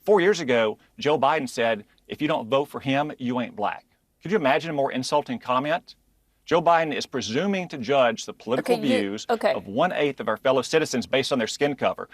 4 years ago, Joe Biden said, if you don't vote for him, you ain't black. Could you imagine a more insulting comment? Joe Biden is presuming to judge the political views of 1/8 of our fellow citizens based on their skin color.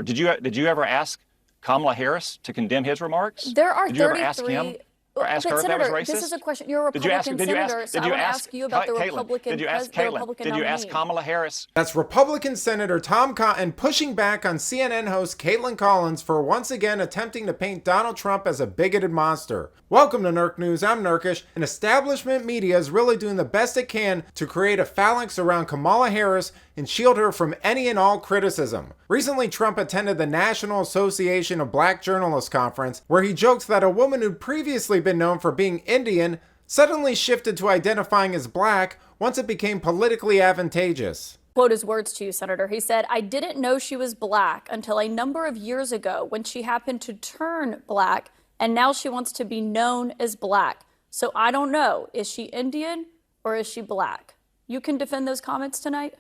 Did you ever ask Kamala Harris to condemn his remarks? There are Did you ever ask him? Or ask her if that was racist? This is a question. You're a Republican senator, so I want to ask you about the Republican nominee. Did you ask Kamala Harris? That's Republican Senator Tom Cotton pushing back on CNN host Caitlin Collins for once again attempting to paint Donald Trump as a bigoted monster. Welcome to Nerk News. I'm Nerkish, and establishment media is really doing the best it can to create a phalanx around Kamala Harris and shield her from any and all criticism. Recently, Trump attended the National Association of Black Journalists conference, where he joked that a woman who'd previously been known for being Indian suddenly shifted to identifying as black once it became politically advantageous. Quote his words to you, Senator. He said, "I didn't know she was black until a number of years ago when she happened to turn black, and now she wants to be known as black. So I don't know, is she Indian or is she black?" You can defend those comments tonight?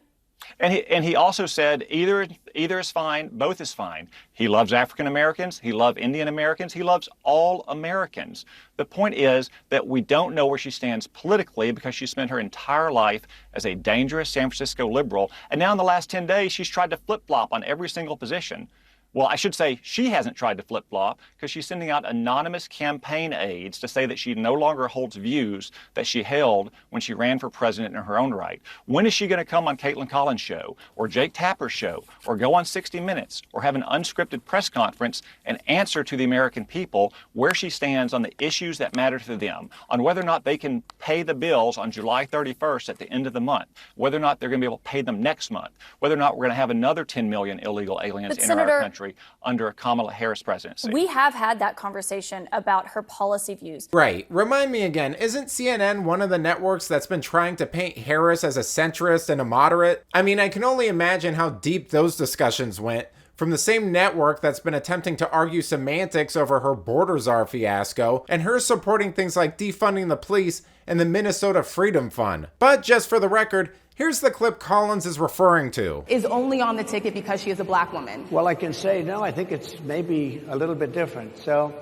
And he also said either is fine, both is fine. He loves African Americans, he loves Indian Americans, he loves all Americans. The point is that we don't know where she stands politically because she spent her entire life as a dangerous San Francisco liberal, and now in the last 10 days she's tried to flip-flop on every single position. Well, I should say she hasn't tried to flip-flop because she's sending out anonymous campaign aides to say that she no longer holds views that she held when she ran for president in her own right. When is she going to come on Caitlin Collins' show or Jake Tapper's show or go on 60 Minutes or have an unscripted press conference and answer to the American people where she stands on the issues that matter to them, on whether or not they can pay the bills on July 31st at the end of the month, whether or not they're going to be able to pay them next month, whether or not we're going to have another 10 million illegal aliens in our country under a Kamala Harris presidency. We have had that conversation about her policy views. Right. Remind me again, isn't CNN one of the networks that's been trying to paint Harris as a centrist and a moderate? I mean, I can only imagine how deep those discussions went from the same network that's been attempting to argue semantics over her border czar fiasco and her supporting things like defunding the police and the Minnesota Freedom Fund. But just for the record, here's the clip Collins is referring to. Is only on the ticket because she is a black woman. Well, I can say, no, I think it's maybe a little bit different. So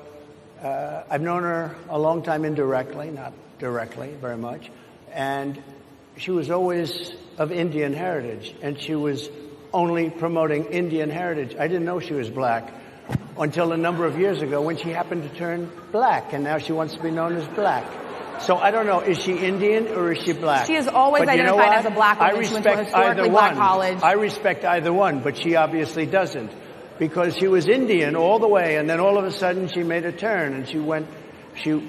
I've known her a long time indirectly, not directly very much. And she was always of Indian heritage, and she was only promoting Indian heritage. I didn't know she was black until a number of years ago when she happened to turn black, and now she wants to be known as black. So I don't know, is she Indian or is she black? She is always identified as a black woman. She went to a historically black college. I respect either one, but she obviously doesn't, because she was Indian all the way, and then all of a sudden she made a turn and she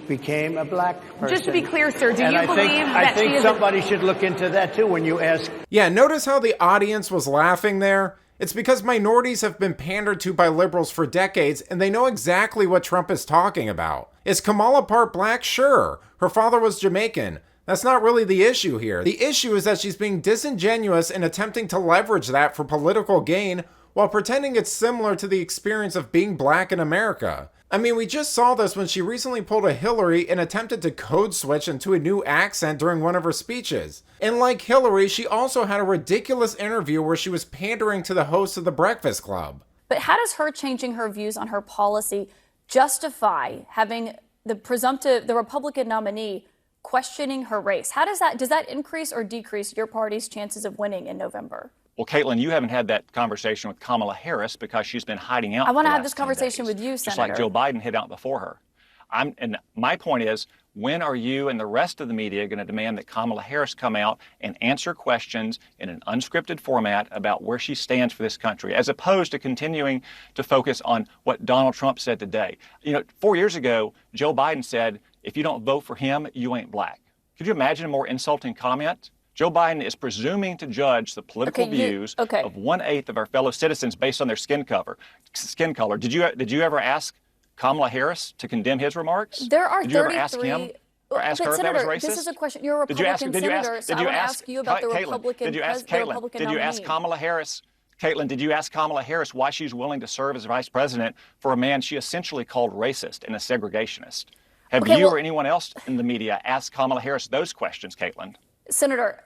became a black person. Just to be clear, sir, do you believe that she is... I think somebody should look into that too when you ask. Yeah, notice how the audience was laughing there? It's because minorities have been pandered to by liberals for decades, and they know exactly what Trump is talking about. Is Kamala part black? Sure. Her father was Jamaican. That's not really the issue here. The issue is that she's being disingenuous and attempting to leverage that for political gain while pretending it's similar to the experience of being black in America. I mean, we just saw this when she recently pulled a Hillary and attempted to code switch into a new accent during one of her speeches. And like Hillary, she also had a ridiculous interview where she was pandering to the host of The Breakfast Club. But how does her changing her views on her policy justify having the Republican nominee questioning her race? Does that increase or decrease your party's chances of winning in November? Well, Caitlin, you haven't had that conversation with Kamala Harris because she's been hiding out. I want to have this conversation with you, Senator. Just like Joe Biden hid out before her. And my point is, when are you and the rest of the media going to demand that Kamala Harris come out and answer questions in an unscripted format about where she stands for this country, as opposed to continuing to focus on what Donald Trump said today? 4 years ago, Joe Biden said, if you don't vote for him, you ain't black. Could you imagine a more insulting comment? Joe Biden is presuming to judge the political views of 1/8 of our fellow citizens based on their skin color. Did you ever ask Kamala Harris to condemn his remarks? There are Did you ever ask him or ask her if that was racist? This is a question. You're a Republican senator, so I want to ask you about the Republican nominee. Did you ask Kamala Harris? Caitlin, did you ask Kamala Harris why she's willing to serve as vice president for a man she essentially called racist and a segregationist? Have you or anyone else in the media asked Kamala Harris those questions, Caitlin? Senator,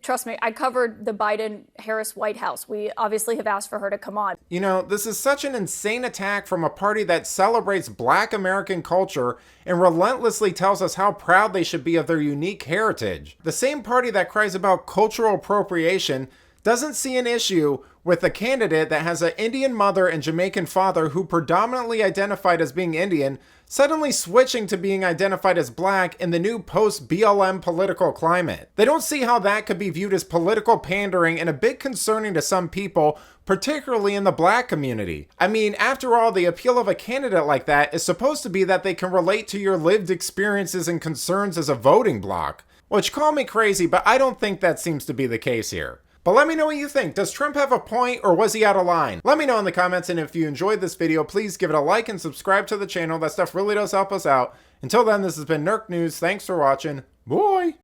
trust me, I covered the Biden-Harris White House. We obviously have asked for her to come on. You know, this is such an insane attack from a party that celebrates Black American culture and relentlessly tells us how proud they should be of their unique heritage. The same party that cries about cultural appropriation doesn't see an issue with a candidate that has an Indian mother and Jamaican father who predominantly identified as being Indian, suddenly switching to being identified as Black in the new post-BLM political climate. They don't see how that could be viewed as political pandering and a bit concerning to some people, particularly in the Black community. I mean, after all, the appeal of a candidate like that is supposed to be that they can relate to your lived experiences and concerns as a voting bloc. Which, call me crazy, but I don't think that seems to be the case here. But let me know what you think. Does Trump have a point, or was he out of line? Let me know in the comments, and if you enjoyed this video, please give it a like and subscribe to the channel. That stuff really does help us out. Until then, this has been Nerk News. Thanks for watching. Bye!